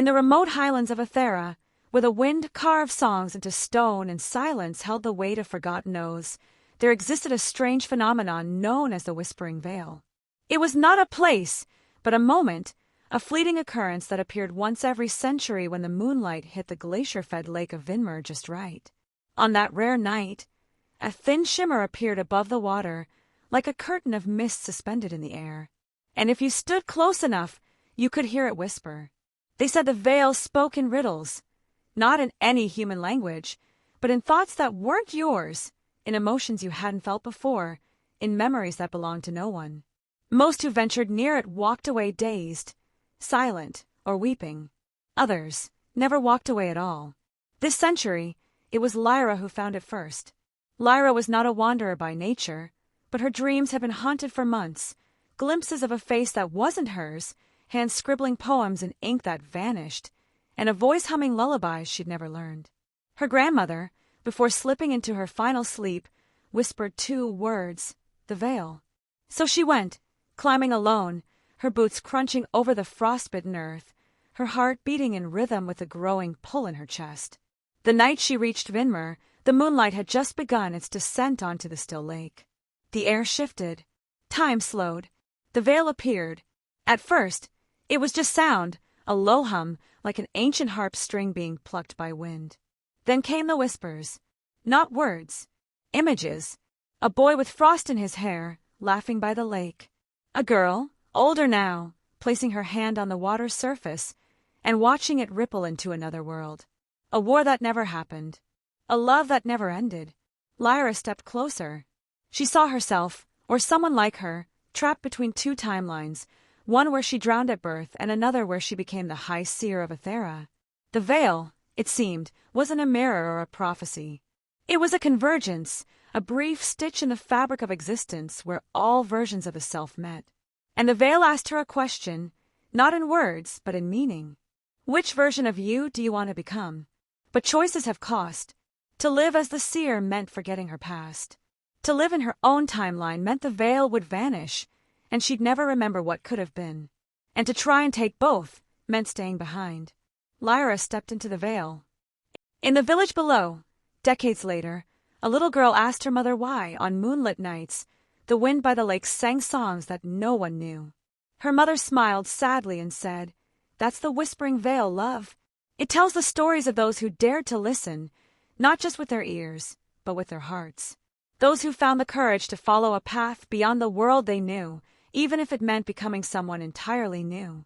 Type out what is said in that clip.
In the remote highlands of Ethera, where the wind carved songs into stone and silence held the weight of forgotten oaths, there existed a strange phenomenon known as the Whispering Veil. It was not a place, but a moment, a fleeting occurrence that appeared once every century when the moonlight hit the glacier-fed lake of Vinmer just right. On that rare night, a thin shimmer appeared above the water, like a curtain of mist suspended in the air. And if you stood close enough, you could hear it whisper. They said the veil spoke in riddles, not in any human language, but in thoughts that weren't yours, in emotions you hadn't felt before, in memories that belonged to no one. Most who ventured near it walked away dazed, silent, or weeping. Others never walked away at all. This century, it was Lyra who found it first. Lyra was not a wanderer by nature, but her dreams had been haunted for months, glimpses of a face that wasn't hers, hands scribbling poems in ink that vanished, and a voice humming lullabies she'd never learned. Her grandmother, before slipping into her final sleep, whispered 2 words, the veil. So she went, climbing alone, her boots crunching over the frostbitten earth, her heart beating in rhythm with the growing pull in her chest. The night she reached Vinmer, the moonlight had just begun its descent onto the still lake. The air shifted. Time slowed. The veil appeared. At first, it was just sound, a low hum, like an ancient harp string being plucked by wind. Then came the whispers. Not words. Images. A boy with frost in his hair, laughing by the lake. A girl, older now, placing her hand on the water's surface and watching it ripple into another world. A war that never happened. A love that never ended. Lyra stepped closer. She saw herself, or someone like her, trapped between 2 timelines, one where she drowned at birth and another where she became the High Seer of Ethera. The veil, it seemed, wasn't a mirror or a prophecy. It was a convergence, a brief stitch in the fabric of existence where all versions of the self met. And the veil asked her a question, not in words, but in meaning. Which version of you do you want to become? But choices have cost. To live as the seer meant forgetting her past. To live in her own timeline meant the veil would vanish, and she'd never remember what could have been. And to try and take both meant staying behind. Lyra stepped into the veil. In the village below, decades later, a little girl asked her mother why, on moonlit nights, the wind by the lake sang songs that no one knew. Her mother smiled sadly and said, "That's the Whispering Veil, love. It tells the stories of those who dared to listen, not just with their ears, but with their hearts. Those who found the courage to follow a path beyond the world they knew, even if it meant becoming someone entirely new."